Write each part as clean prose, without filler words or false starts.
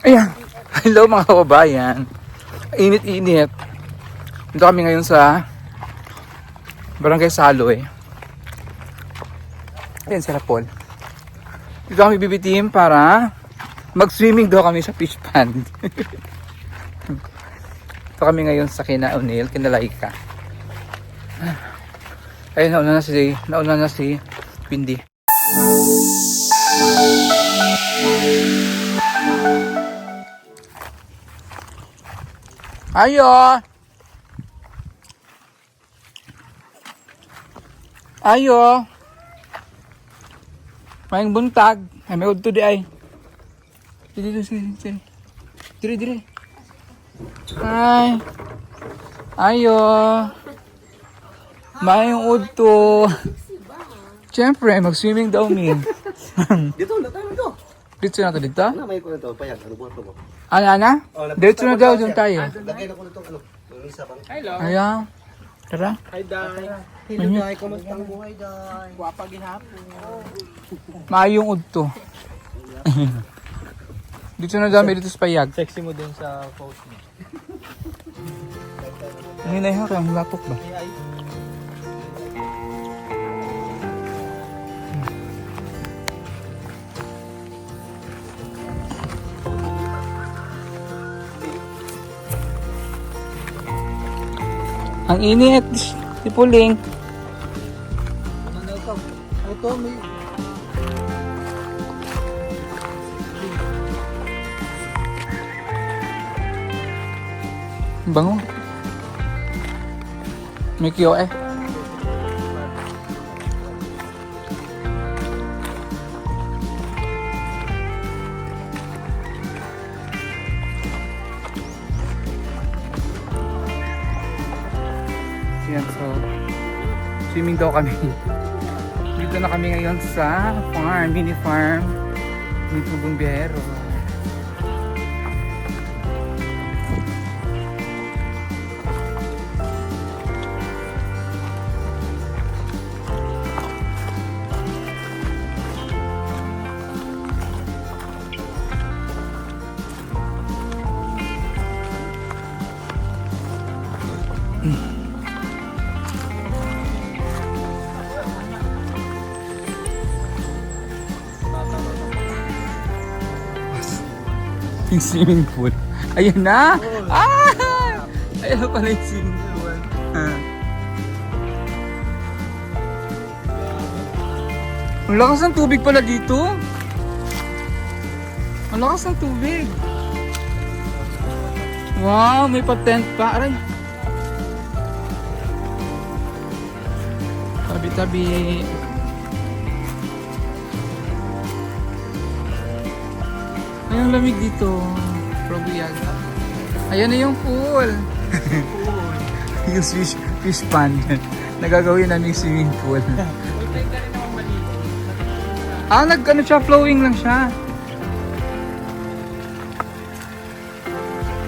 Ayan. Hello mga kababayan. Init-init. Dito kami ngayon sa Barangay Saloy. Ayan sila Paul. Dito kami bibitim para mag-swimming daw kami sa fish pond. Dito kami ngayon sa kina O'Neil, kina Laika. Ayun, nauna na si Windy. Ayo! Ayo! Mayang buntag. Ay, may udto di ay. Dire. Ay. Ayo! Mayang udto. Siyempre, mag-swimming daw min. Dito na tayo. Dito na to dito? Ano may ko na to? Payag. Ano buhat mo? Ana? Dito na daw dun tayo. Lagay na ko nito ano. Isa bang? Hello. Ayan. Tara. Hi, Day. Hello Day, kumusta ang buhay Day? Guwapa gihapon. Maayong udto. Dito na dami dito sa payag. Sexy mo dun sa post mo. Hinay ha, kaya lapok ba? Ay, Ang init. Si Puling. Ano na ito? Ito may Bango. May kiyo eh. Yan, so swimming daw kami. Dito na kami ngayon sa farm, mini farm. Dito bumbero. Yung swimming pool. Ayun na! Ah! Ayun na pala yung swimming pool. Ah. Ang lakas ng tubig pala dito. Ang lakas ng tubig. Wow, may patent pa. Aray. Tabi-tabi. Ay, ang lamig dito. Probiyag. Ayan na yung pool. Yung fish pond. Nagagawin namin swimming pool. Ano siya, flowing lang siya.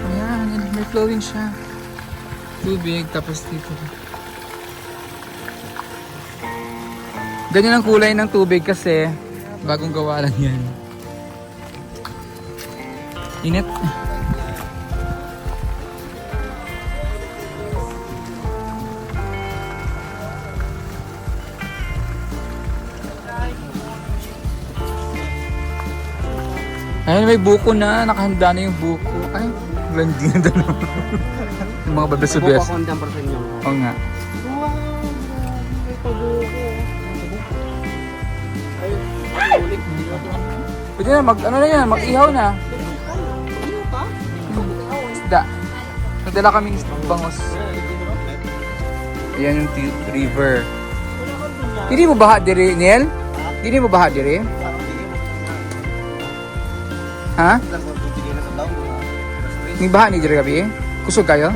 Ayan, may flowing siya. Tubig, tapos dito. Ganyan ang kulay ng tubig kasi bagong gawa lang yan. Init. Ayun, may buko na. Nakahanda na yung buko. Ay, blandi na dalawa. Yung mga babes-babes. buko akong damper sa inyo. Oo nga. wow! May pabuko. Pwede na, ano na yan, mag-ihaw na. Isda. Nadala kaming bangos. Ayan yung river. Hindi mo baha diri, Niel? Hindi mo baha diri? Ha? May baha ni diri gabi? Kusog kayo?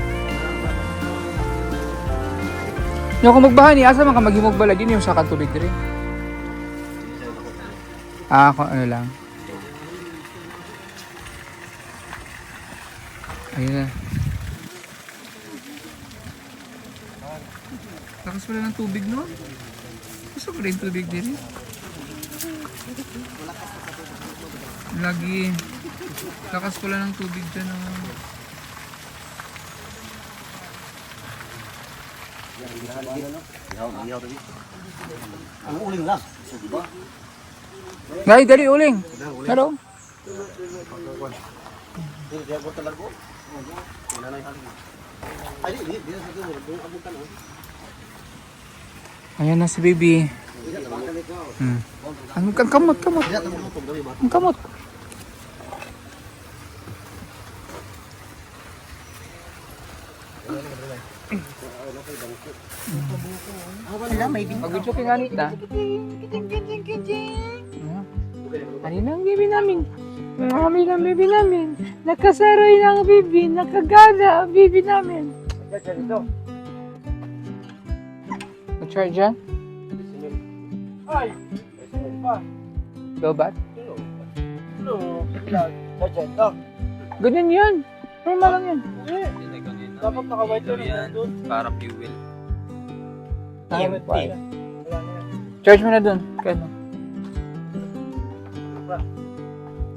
Yung kung magbaha ni, asa man ka maghimog bala din yung sa tubig diri? Ah, kung ano lang. Ayun na. Lakas pala ng tubig, no? Gusto ko rin tubig din. Lagi. Lakas pala ng tubig dyan. Ang uling lang. Ngay, dali uling. Hello. Ayan na si baby. Ang kamot. Ang kamot. Wala, may din. Mag-video kay Anita. Ano ang bibi namin? Marami ng bibi namin. Nakasaroy ng bibi. Nakagana ang bibi namin. Na-charge yan? Ay! Lobat? Ano? Sargento? Ganyan yan. Normal lang yan. Dapat naka-white yun doon. Para fuel. Wala na yan. Charge mo na dun. Kano?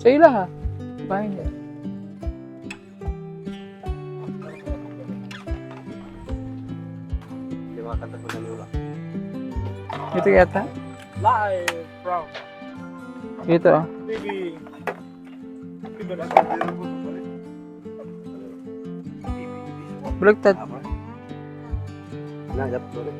Sa'yo lang ha. Bahay niya. Hindi makakanta ko na nila. Ito yata? Live from Ito ah. Baby. Bulagtad. Nanggap ko rin.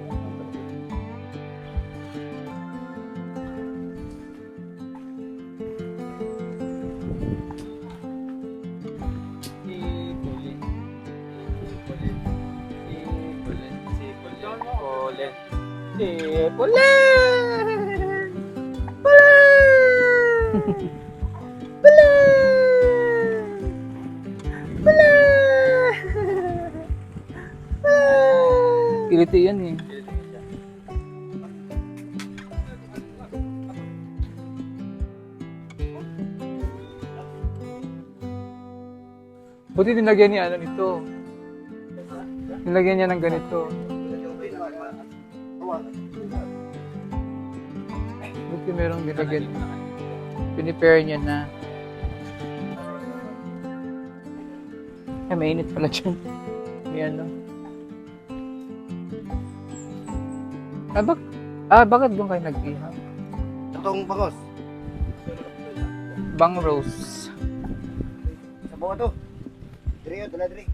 Kiliti yan eh. Buti nilagyan niya ano nito. Nilagyan niya ng ganito. Buti merong nilagyan. Pinipare niya na. Ay, mainit pala dyan. May ano. Bakit doon kayo nag-ihaw? Itong bangos. Bang Rose. Sa buka to. Diri yun, dala diri.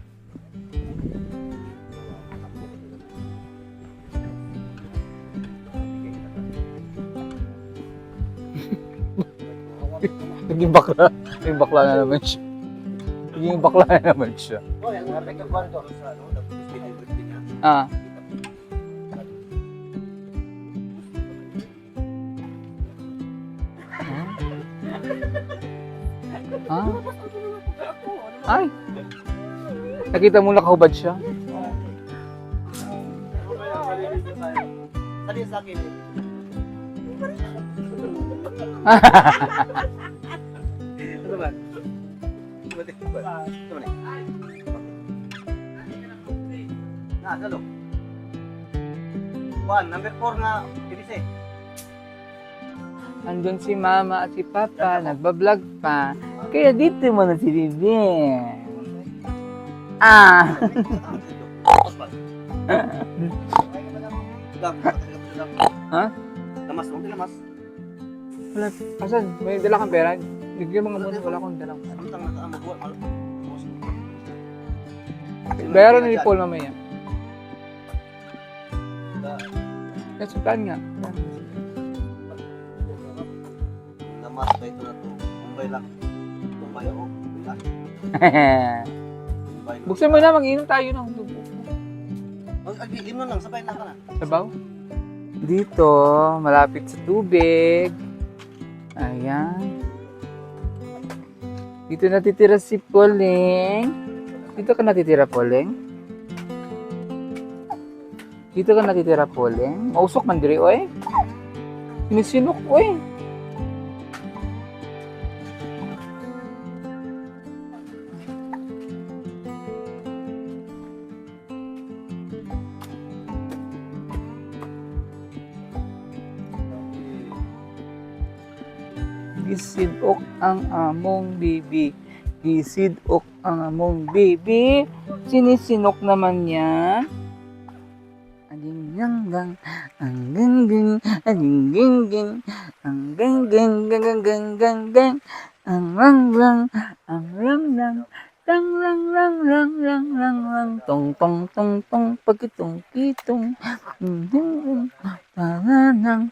Naging bakla. Naging bakla na naman siya. Naging bakla na naman siya. Oh, yan. Narinig ka ba ito? Sa ano? Ah. Ah. Ay. Nakita mo nakahubad siya? Sali sa akin. Ano ba? Ito ba? Na, salo. Juan, number 4 nga, pinise. Andun si mama at si papa, nagbablog pa. Kaya dito mo na si Bibi. Ah! Ha? Lamas, huwag lamas. Wala. Asan? May dala kang pera? Bigyan mga muna, wala akong dalang pera. Samtang nakaamagwa, Bayaran ni Paul mamaya. Kaya sutan nga. Lamas ba ito na to? Kumbay lang. Kumbay ako. Kumbay. Buksan mo na, mag-inom tayo ng dugo. Inom lang, sabay lang ka na. Sabaw? Dito, malapit sa tubig. Ayan. Dito natitira si Pauling. Dito ka natitira, Pauling? Dito ka natitira, Pauling? Mausok man diri, oy. Sinisinok, oy. Gisinok ang among bibi. Gisidok ang among baby. Sinisinok naman niya. Aling gang ang ging aling ging ang gang gang ang rang tang rang tong pagkitong kitong tanang nang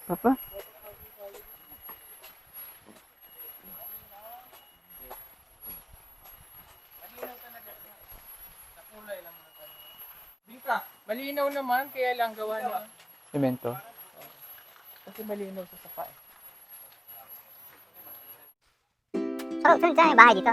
Papa. Malinaw naman, kaya lang gawa niya. Semento. Kasi malinaw sa sapa. Saan yung bahay dito?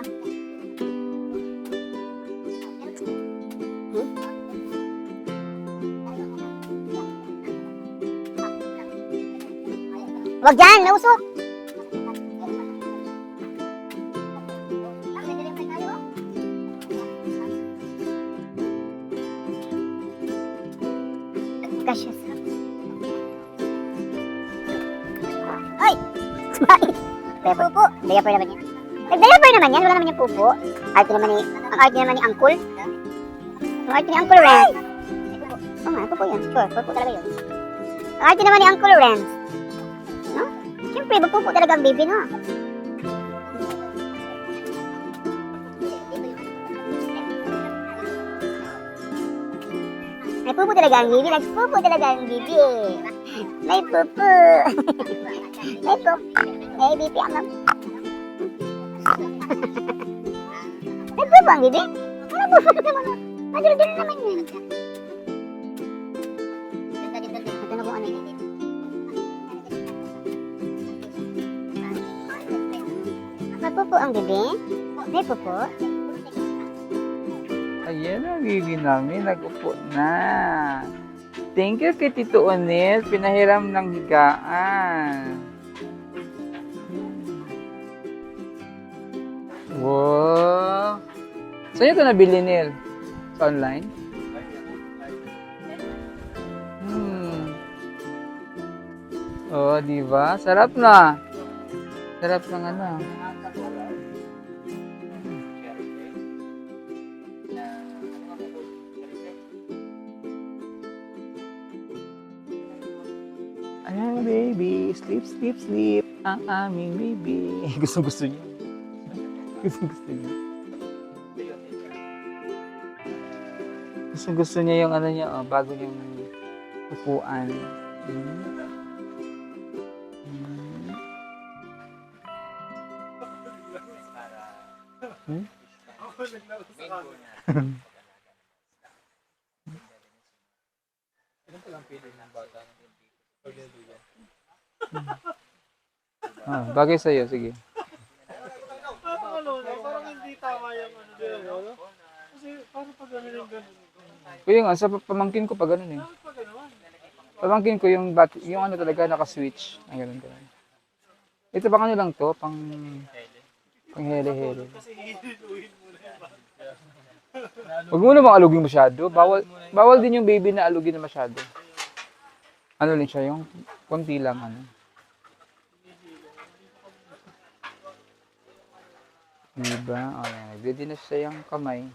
Wag dyan, nausok! Kasya sa... Ay! Bakit? Pupo. Diaper naman yan. Nag-diaper naman yan, wala naman yung pupo. Ang arte naman ni Uncle. Ang arte ni Uncle Ren. Oo nga, pupo yun. Sure, pupo talaga yun. Ang arte naman ni Uncle Ren. No? Siyempre, magpupo talaga ang baby, no? May pupo talaga ang baby. Nagpupo talaga ang baby. May pupo. May pupo. May baby ang may pupo ang baby? Ano pupo naman? Madul-dul naman yun. Ito na kung ano yun. May pupo ang baby? May pupo? Ayan ang baby namin, nag-upo na. Thank you kay Tito Onel, pinahiram ng higaan. Wow! Saan ito nabili, Nel? Sa online? Oh, di ba? Sarap na. Sarap ng ano. Ayan, baby. Sleep, sleep, sleep. Ang aming baby. Gusto niya. Gusto niya. Gusto niya yung ano niya, oh, bago niyang upuan. Bagay sa'yo, sige. Parang hindi tama yung ano dito. Kasi parang pag gano'n yung gano'n. Kuya nga, sa pamangkin ko pa ganun eh. Pamangkin ko yung ano talaga naka-switch. Ang ganun ko. Ito pang ano lang to, pang hele-hele. Huwag mo namang alugin masyado. Bawal din yung baby na alugin na masyado. Ano lang siya, yung konti lang ano. Diba? O yan, nagdidi na siya yung kamay.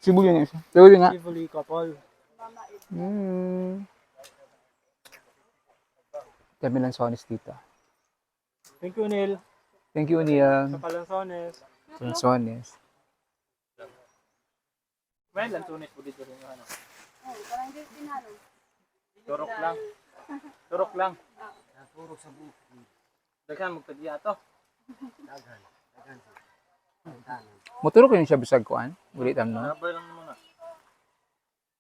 Cebu yun isa. Cebu yun nga. Tivoli couple. Dami lang sonis dito. Thank you, Neil. Thank you, Neil. Sa Palanzones. Sonis. Well, Lanzones po dito rin yung ano. Turok lang. Turok lang. Turok sa buko. Daghan magtagya to. Motor ko yun siya bisag kuan. Ulit no? Sabay lang naman na.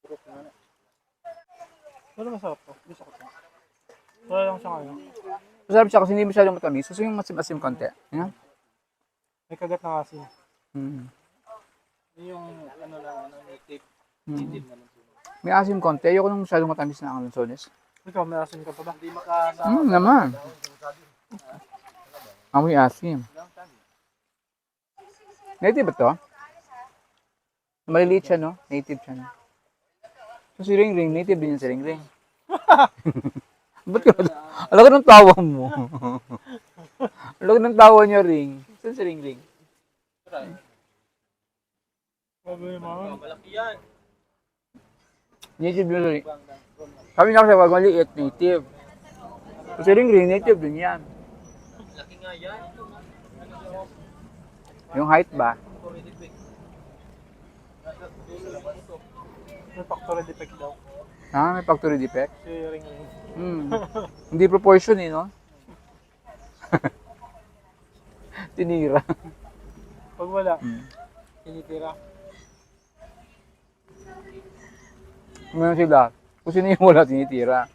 Turok na. Pero masarap to. Gusto ko to. Try lang siya ngayon. Masarap siya kasi hindi masyadong matamis. So yung masim-asim konti. Yan. May kagat na kasi. Yung ano lang, native. Native may asim konti. Ayoko nung masyadong matamis na ang lansones. Ikaw, may asin ka pa ba? Hindi makasama. Naman. Amoy asim. Native ba to? Maliliit siya, no? Native siya, no? So si Ring Ring, native din yan si Ring Ring. Ba't ka? Alam ko ng tawa mo. Alam ko ng tawa niya, Ring. Saan si Ring Ring? Sabi mo. Malaki yan. Native yun, Ring. Sabi niya kasi wag maliit, native. So si Ring Ring, native din yan. Laki nga yan. Yung height ba? May factory defect daw. Ah, may factory defect? Si Ring Ring. Hindi proportion eh, no? Tinira. Pag wala, tinitira. Ngayon sila, kung sino yung wala, tinitira.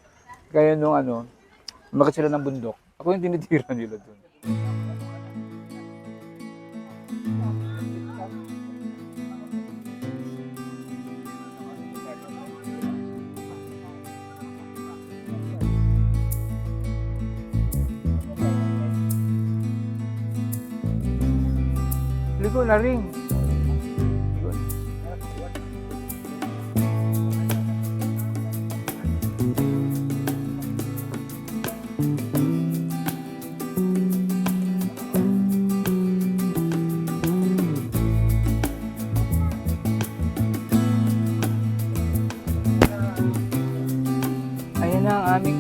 Kaya nung ano, umakit sila ng bundok. Ako yung tinitira nila dun. Ligo na rin. Ligo na. Ayan na ang aming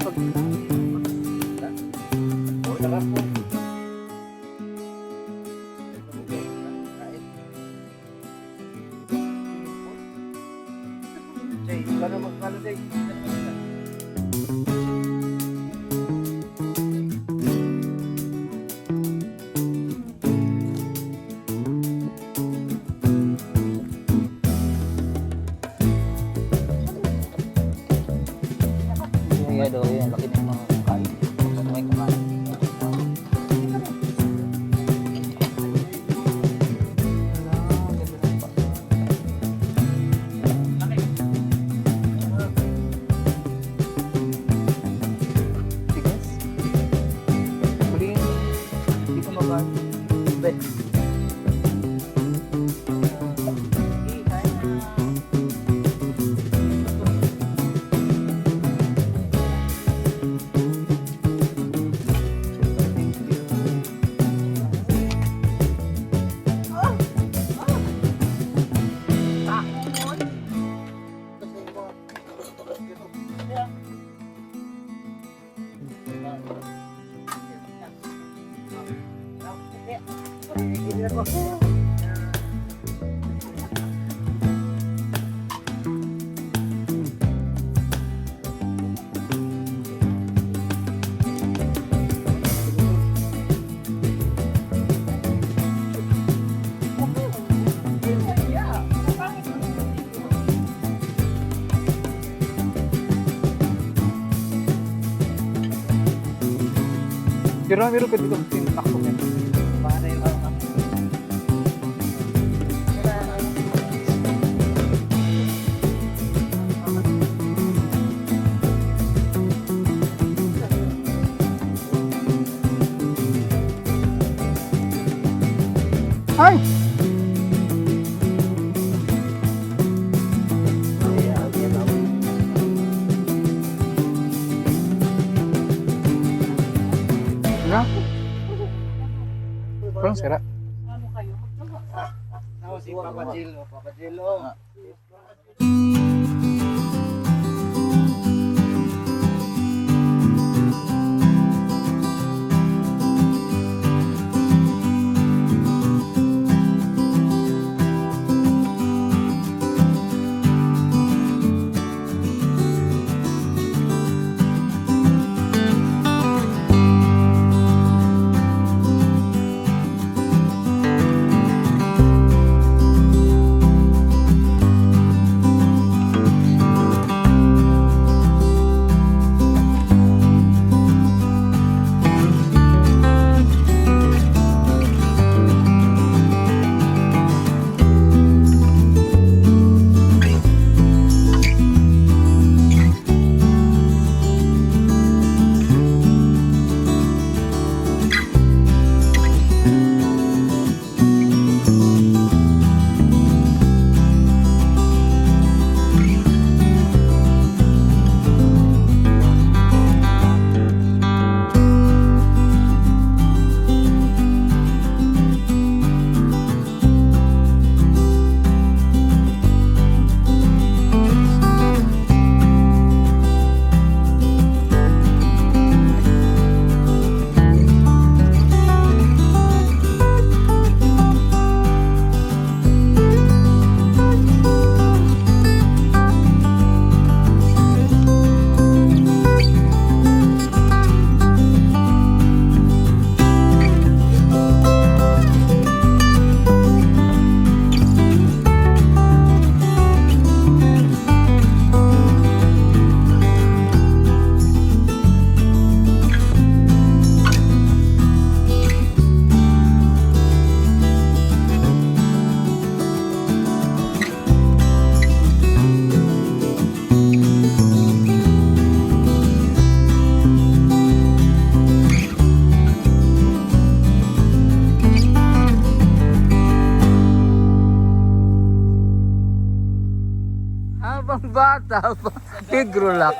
Kaya daw yan, laki ng mga kain. May kumain. tigas. Muli, hindi ko mabag. Pero meron ka dito tinatakbo ka. Para yung mga Ay! Ano? Parang sira. Si Papa Jill, Papa Jill, oh. Habang bata pa, tigrulak.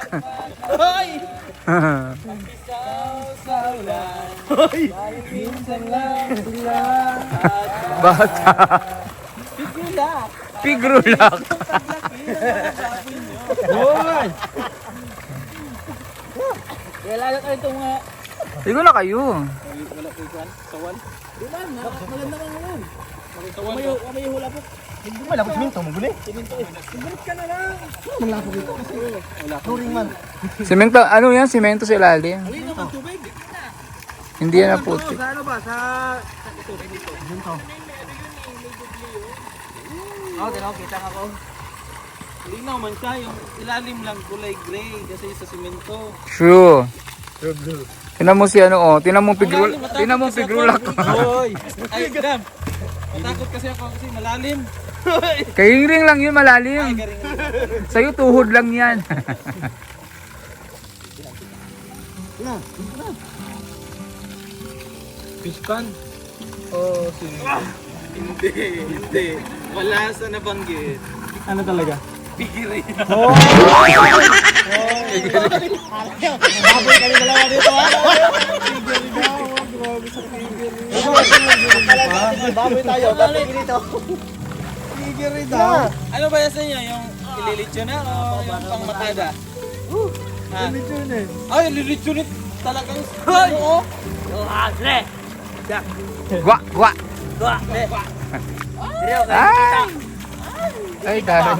Hoy! Bata. Pigrulak. Hoy! Kailangan kayo itong mga... Tigo na kayo. Wala kayo kan? Sawan? Di ba? Maganda nga ngayon. May hula po. Hindi mo alam kung siminto mo guli. Siminto eh. Siminto ka na lang. Manglapog ito kasi. Turing man. Semento, ano yan? Semento sa ilalim. Alin naman tubig? Hindi yan na puti. Sa ano ba? Sa tubig dito. Siminto. Oo, kita ako. Linaw man siya, yung ilalim lang kulay gray kasi sa simento. True. Tinan mo si ano oh, tinan mo pigrulak. Hoy! Ay, Dam! Matakot kasi ako kasi malalim. Kairing lang yun Ay, malalim. garing. Sa'yo tuhod lang yan. Fish pan? Oh, Hindi. Wala sa nabanggit. Ano talaga? Pigiri. Baboy kami dalawa dito ha. Pigiri daw. Grabe sa pigiri. Baboy tayo. Baboy dito. Pigiri daw. Ano ba yan sa inyo? Yung ililitsyo na o yung pangmatada? Ha? Lechon eh. Ay, ililitsyo na talagang oo. Gwa. Ay. Ay, dahil.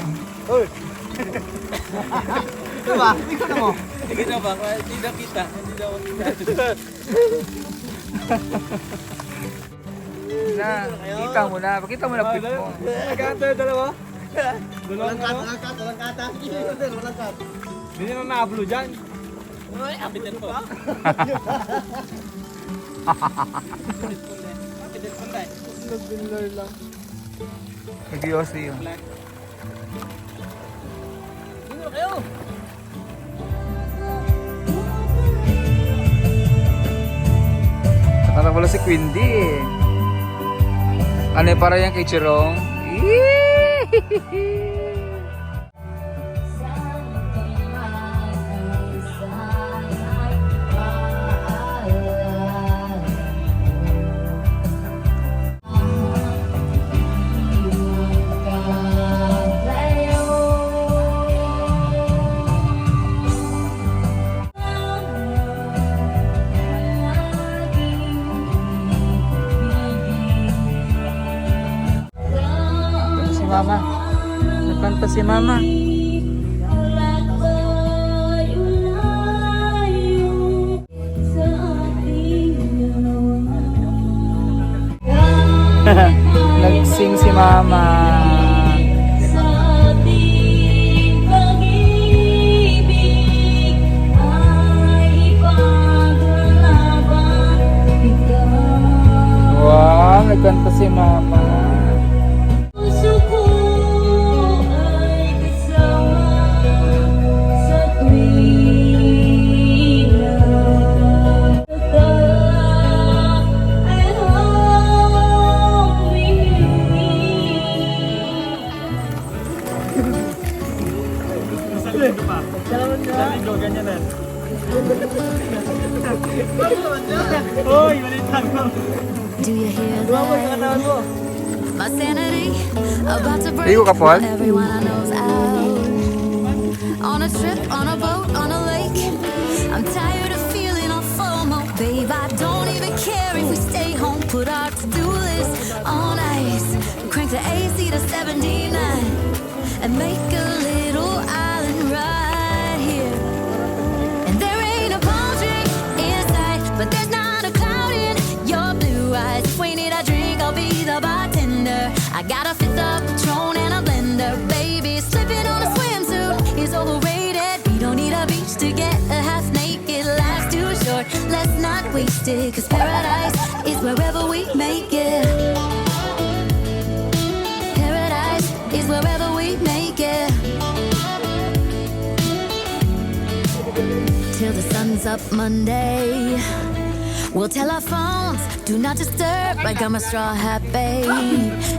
Ito ba? Ikaw na mo. Sige na ba? Hindi na kita. Hindi na kita. Na, kita mo na. Pakita mo na pic mo. Nagkanta yung dalawa? Walang kat. Walang kat. Hindi na nakablo dyan. Uy, apitin po. Apitin po tayo. Nag-binler lang. Nag-ios yun. Sino kayo? Nakata pala si Quindy eh. Ano para yan kay Chirong? Eeeeee! si mama. Nagsing si mama. Wow, nagkanta si mama. Naligo, ganyan na. Hoy, malitang mo. Do you hear that? My sanity about to break. Ligo ka, Paul? Everyone I know's out on a trip, on a boat, on a lake. I'm tired of feeling on FOMO, babe. I don't even care if we stay home. Put our to-do list on ice. Crank the AC to 79 and make a little island right here. And there ain't a palm tree in sight, but there's not a cloud in your blue eyes. If we need a drink, I'll be the bartender. I got a fifth of Patron and a blender, baby. Slipping on a swimsuit is overrated. We don't need a beach to get a half naked. Life's too short, let's not waste it. Cause paradise is wherever we make it. Paradise is wherever we make it. Till the sun's up Monday, we'll tell our phones, do not disturb. I got my straw hat, babe.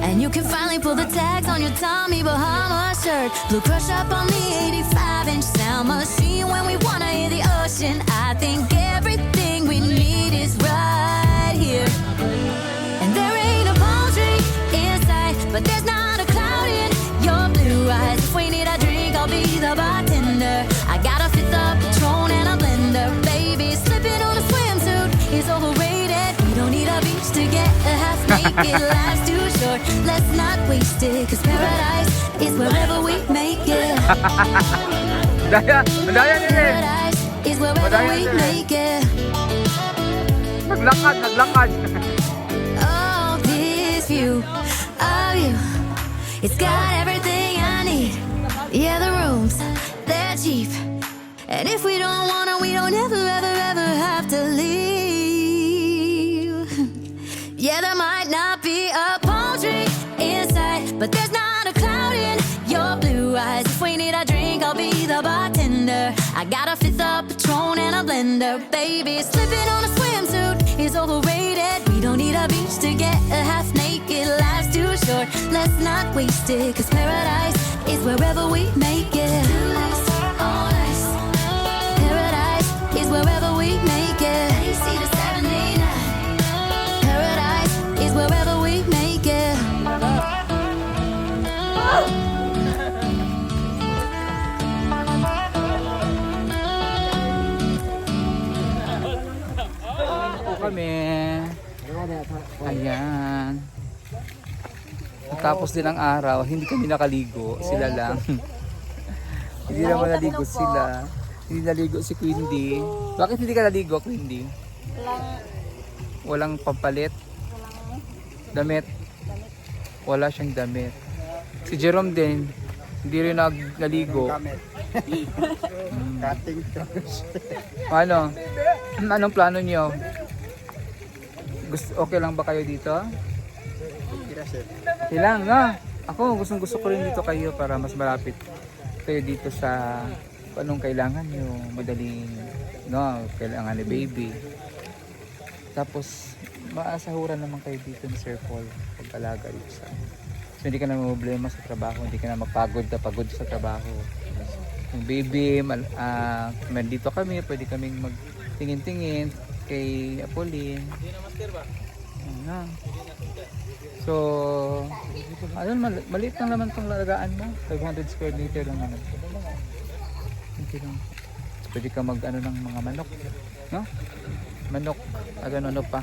And you can finally pull the tags on your Tommy Bahama shirt. Blue crush up on the 85-inch sound machine. When we wanna hear the ocean, I think everything we need is right here. And there ain't a palm tree in sight, but there's not a cloud in your blue eyes. If we need a drink, I'll be the bartender. I got a fifth of Patron and a blender, baby. Slipping on a swimsuit is overrated. We don't need a beach to get a half naked. Life's too short, let's not waste it. Cause paradise is wherever we make it. Madaya niya eh. Paradise is wherever we make it. Naglakad. Oh, this view of you, it's got everything I need. Yeah, the rooms, they're cheap. And if we don't wanna, we don't ever, ever, ever have to leave. Yeah, there might not be a palm tree inside, but there's not a cloud in your blue eyes. If we need a drink, I'll be the bartender. I got a fifth of Patron and a blender, baby. Slipping on a swimsuit is overrated. We don't need a beach to get a half naked. Life's too short, let's not waste it. Cause paradise is wherever we make it. Paradise is wherever we make it. Paradise is wherever we make it. Kami. Ayan. Tapos din ang araw, hindi kami nakaligo. Sila lang. Hindi naman naligo sila. Hindi naligo si Quindy. Bakit hindi ka naligo, Quindy? Walang pampalit? Damit? Wala siyang damit. Si Jerome din, hindi rin naligo. Cutting throws. Ano? Anong plano niyo? Okay lang ba kayo dito? Ilang, no? Ako, gusto ko rin dito kayo para mas malapit kayo dito sa kung anong kailangan nyo. Madaling, no? Kailangan ni baby. Tapos, maasahuran naman kayo dito ni Sir Paul pag-alaga dito sa so, hindi ka na problema sa trabaho, hindi ka na magpagod sa trabaho. Yung baby, dito kami, pwede kaming magtingin-tingin kay Apolline. Ano? So, maliit lang naman itong lalagaan mo. 500 square meter lang naman. Okay lang. So, pwede ka ng mga manok. No? Manok. Ano pa.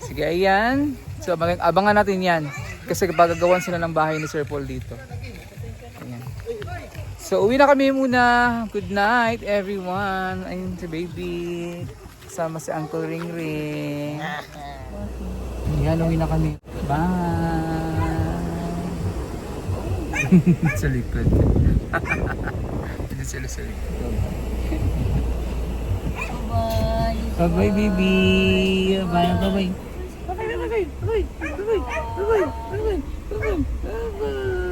Sige, ayan. So, abangan natin yan. Kasi kapag gagawan sila ng bahay ni Sir Paul dito. Ayan. So, uwi na kami muna. Good night, everyone. Ayun si baby. Kasama si Uncle Ring Ring. Yan, uwi na kami. Bye! Sa likod. Ito sila sa likod. Bye-bye. Bye-bye, baby. Bye-bye. Bye-bye. Bye-bye. Bye-bye. Bye-bye. Bye-bye. Bye-bye. Bye-bye. Bye-bye.